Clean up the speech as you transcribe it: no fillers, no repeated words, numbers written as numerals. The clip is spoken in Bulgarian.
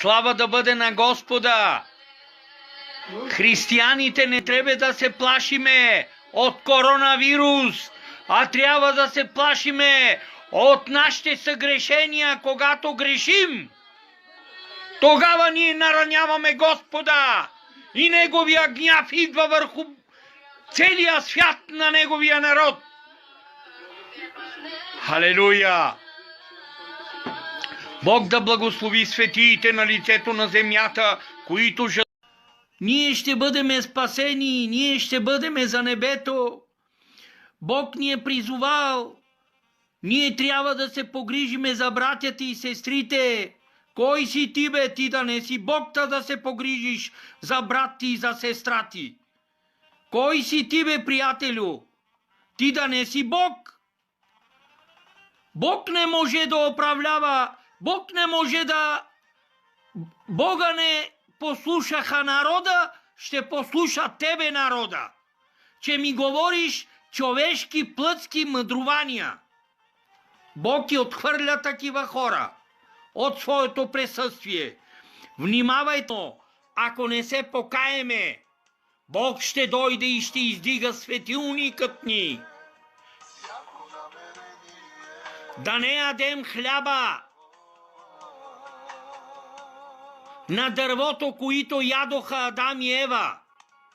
Слава да бъде на Господа! Християните не трябва да се плашиме от коронавирус, а трябва да се плашиме от нашите съгрешения, когато грешим. Тогава ние нараняваме Господа и Неговия гняв идва върху целия свят на Неговия народ. Халелуя! Бог да благослови светиите на лицето на земята, които желаят. Ние ще бъдем спасени, ние ще бъдем за небето. Бог ни е призовал. Ние трябва да се погрижиме за братята и сестрите. Кой си ти, бе, ти да не си Бог, да се погрижиш за брат ти и за сестра ти? Кой си ти, бе, приятелю? Ти да не си Бог? Бог не може да управлява, Бог не може да... Бога не послушаха народа, ще послуша тебе народа. Че ми говориш човешки плътски мъдрувания. Бог и отхвърля такива хора от своето присъствие. Внимавайте, ако не се покаеме, Бог ще дойде и ще издига светилникът ни. Да не ядем хляба на дървото, които ядоха Адам и Ева.